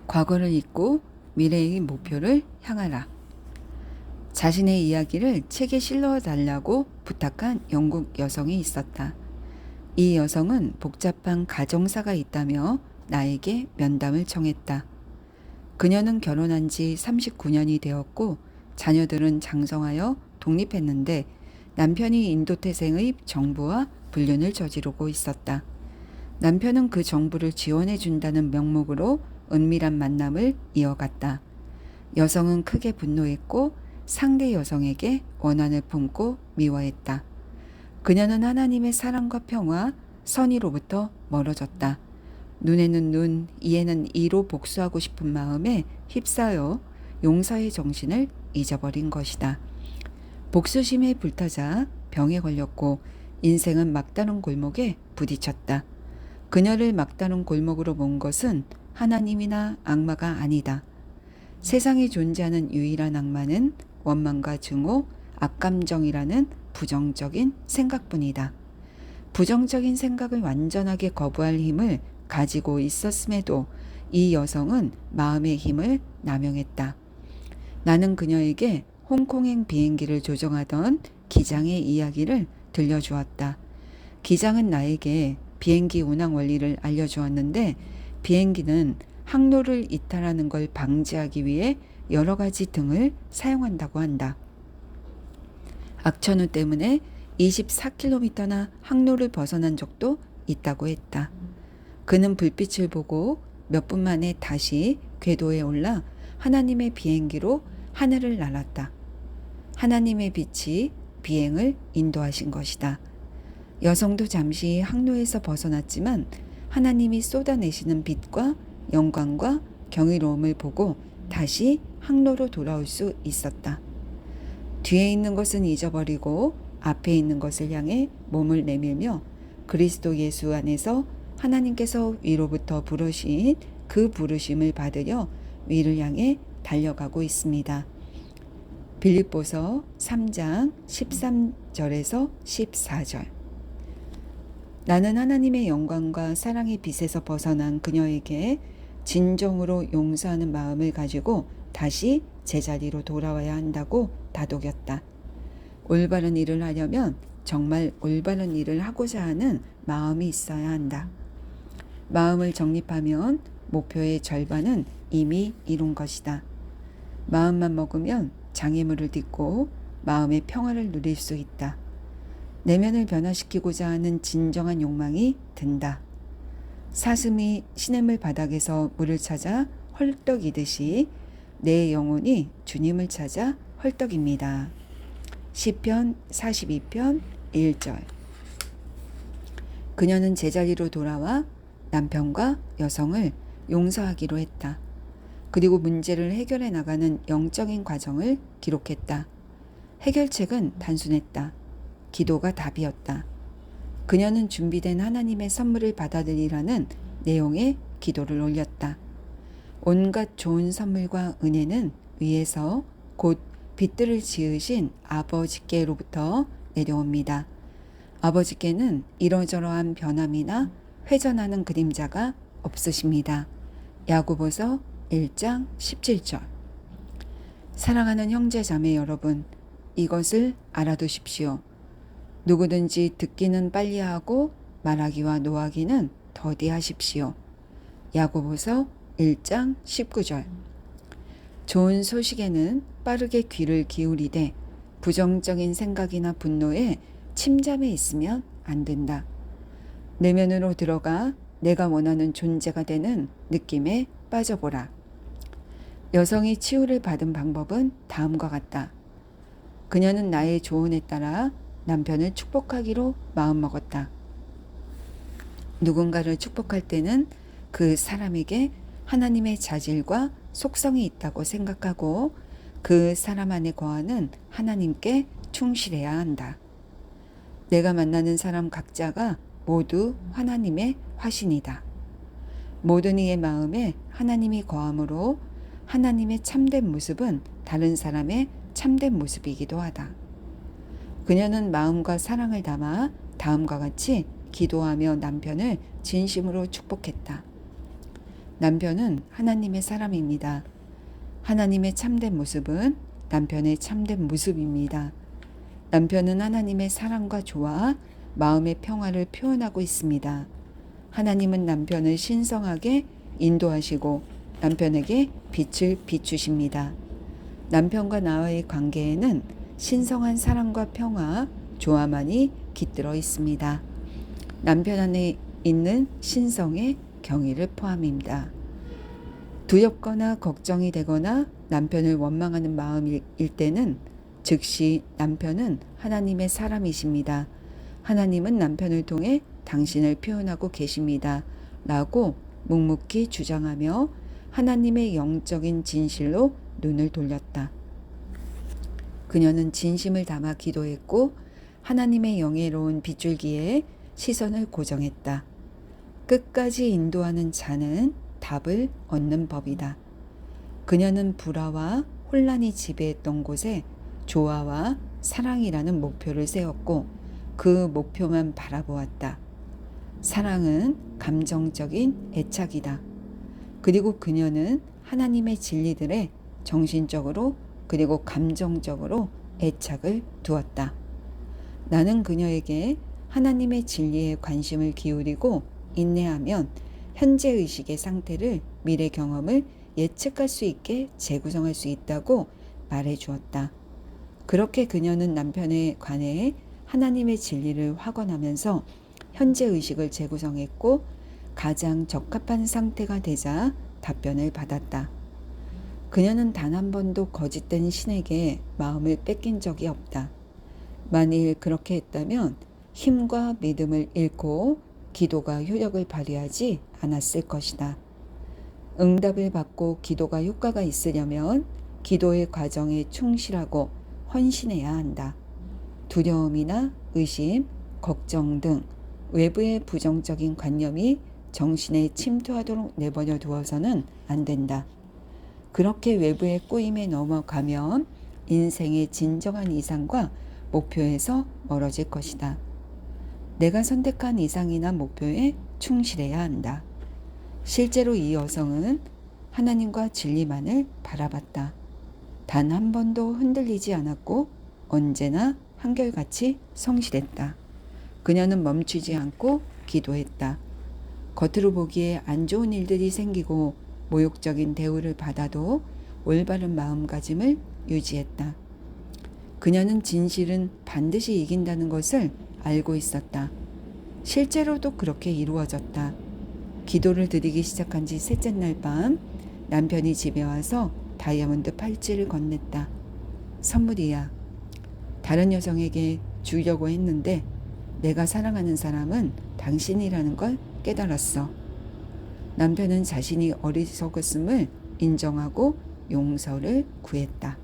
과거를 잊고 미래의 목표를 향하라. 자신의 이야기를 책에 실어달라고 부탁한 영국 여성이 있었다. 이 여성은 복잡한 가정사가 있다며 나에게 면담을 청했다. 그녀는 결혼한 지 39년이 되었고 자녀들은 장성하여 독립했는데 남편이 인도태생의 정부와 불륜을 저지르고 있었다. 남편은 그 정부를 지원해 준다는 명목으로 은밀한 만남을 이어갔다. 여성은 크게 분노했고 상대 여성에게 원한을 품고 미워했다. 그녀는 하나님의 사랑과 평화, 선의로부터 멀어졌다. 눈에는 눈, 이에는 이로 복수하고 싶은 마음에 휩싸여 용서의 정신을 잊어버린 것이다. 복수심에 불타자 병에 걸렸고 인생은 막다른 골목에 부딪혔다. 그녀를 막다른 골목으로 몬 것은 하나님이나 악마가 아니다. 세상에 존재하는 유일한 악마는 원망과 증오, 악감정이라는 부정적인 생각뿐이다. 부정적인 생각을 완전하게 거부할 힘을 가지고 있었음에도 이 여성은 마음의 힘을 남용했다. 나는 그녀에게 홍콩행 비행기를 조종하던 기장의 이야기를 들려주었다. 기장은 나에게 비행기 운항 원리를 알려주었는데 비행기는 항로를 이탈하는 걸 방지하기 위해 여러 가지 등을 사용한다고 한다. 악천후 때문에 24km나 항로를 벗어난 적도 있다고 했다. 그는 불빛을 보고 몇 분 만에 다시 궤도에 올라 하나님의 비행기로 하늘을 날았다. 하나님의 빛이 비행을 인도하신 것이다. 여성도 잠시 항로에서 벗어났지만 하나님이 쏟아내시는 빛과 영광과 경이로움을 보고 다시 항로로 돌아올 수 있었다. 뒤에 있는 것은 잊어버리고 앞에 있는 것을 향해 몸을 내밀며 그리스도 예수 안에서 하나님께서 위로부터 부르신 그 부르심을 받으려 위를 향해 달려가고 있습니다. 빌립보서 3장 13절에서 14절. 나는 하나님의 영광과 사랑의 빛에서 벗어난 그녀에게 진정으로 용서하는 마음을 가지고 다시 제자리로 돌아와야 한다고 다독였다. 올바른 일을 하려면 정말 올바른 일을 하고자 하는 마음이 있어야 한다. 마음을 정립하면 목표의 절반은 이미 이룬 것이다. 마음만 먹으면 장애물을 딛고 마음의 평화를 누릴 수 있다. 내면을 변화시키고자 하는 진정한 욕망이 든다. 사슴이 시냇물 바닥에서 물을 찾아 헐떡이듯이 내 영혼이 주님을 찾아 헐떡입니다. 시편 42편 1절. 그녀는 제자리로 돌아와 남편과 여성을 용서하기로 했다. 그리고 문제를 해결해 나가는 영적인 과정을 기록했다. 해결책은 단순했다. 기도가 답이었다. 그녀는 준비된 하나님의 선물을 받아들이라는 내용의 기도를 올렸다. 온갖 좋은 선물과 은혜는 위에서 곧 빛들을 지으신 아버지께로부터 내려옵니다. 아버지께는 이러저러한 변함이나 회전하는 그림자가 없으십니다. 야고보서 1장 17절. 사랑하는 형제 자매 여러분, 이것을 알아두십시오. 누구든지 듣기는 빨리 하고 말하기와 노하기는 더디하십시오. 야고보서 1장 19절. 좋은 소식에는 빠르게 귀를 기울이되 부정적인 생각이나 분노에 침잠해 있으면 안 된다. 내면으로 들어가 내가 원하는 존재가 되는 느낌에 빠져보라. 여성이 치유를 받은 방법은 다음과 같다. 그녀는 나의 조언에 따라 남편을 축복하기로 마음먹었다. 누군가를 축복할 때는 그 사람에게 하나님의 자질과 속성이 있다고 생각하고 그 사람 안에 거하는 하나님께 충실해야 한다. 내가 만나는 사람 각자가 모두 하나님의 화신이다. 모든 이의 마음에 하나님이 거함으로 하나님의 참된 모습은 다른 사람의 참된 모습이기도 하다. 그녀는 마음과 사랑을 담아 다음과 같이 기도하며 남편을 진심으로 축복했다. 남편은 하나님의 사람입니다. 하나님의 참된 모습은 남편의 참된 모습입니다. 남편은 하나님의 사랑과 조화, 마음의 평화를 표현하고 있습니다. 하나님은 남편을 신성하게 인도하시고 남편에게 빛을 비추십니다. 남편과 나와의 관계에는 신성한 사랑과 평화, 조화만이 깃들어 있습니다. 남편 안에 있는 신성의 경의를 포함합니다. 두렵거나 걱정이 되거나 남편을 원망하는 마음일 때는 즉시 남편은 하나님의 사람이십니다. 하나님은 남편을 통해 당신을 표현하고 계십니다. 라고 묵묵히 주장하며 하나님의 영적인 진실로 눈을 돌렸다. 그녀는 진심을 담아 기도했고 하나님의 영예로운 빗줄기에 시선을 고정했다. 끝까지 인도하는 자는 답을 얻는 법이다. 그녀는 불화와 혼란이 지배했던 곳에 조화와 사랑이라는 목표를 세웠고 그 목표만 바라보았다. 사랑은 감정적인 애착이다. 그리고 그녀는 하나님의 진리들에 정신적으로 그리고 감정적으로 애착을 두었다. 나는 그녀에게 하나님의 진리에 관심을 기울이고 인내하면 현재 의식의 상태를 미래 경험을 예측할 수 있게 재구성할 수 있다고 말해 주었다. 그렇게 그녀는 남편에 관해 하나님의 진리를 확언하면서 현재 의식을 재구성했고 가장 적합한 상태가 되자 답변을 받았다. 그녀는 단 한 번도 거짓된 신에게 마음을 뺏긴 적이 없다. 만일 그렇게 했다면 힘과 믿음을 잃고 기도가 효력을 발휘하지 않았을 것이다. 응답을 받고 기도가 효과가 있으려면 기도의 과정에 충실하고 헌신해야 한다. 두려움이나 의심, 걱정 등 외부의 부정적인 관념이 정신에 침투하도록 내버려 두어서는 안 된다. 그렇게 외부의 꼬임에 넘어가면 인생의 진정한 이상과 목표에서 멀어질 것이다. 내가 선택한 이상이나 목표에 충실해야 한다. 실제로 이 여성은 하나님과 진리만을 바라봤다. 단 한 번도 흔들리지 않았고 언제나 한결같이 성실했다. 그녀는 멈추지 않고 기도했다. 겉으로 보기에 안 좋은 일들이 생기고 모욕적인 대우를 받아도 올바른 마음가짐을 유지했다. 그녀는 진실은 반드시 이긴다는 것을 알고 있었다. 실제로도 그렇게 이루어졌다. 기도를 드리기 시작한 지 셋째 날 밤 남편이 집에 와서 다이아몬드 팔찌를 건넸다. 선물이야. 다른 여성에게 주려고 했는데 내가 사랑하는 사람은 당신이라는 걸 깨달았어. 남편은 자신이 어리석었음을 인정하고 용서를 구했다.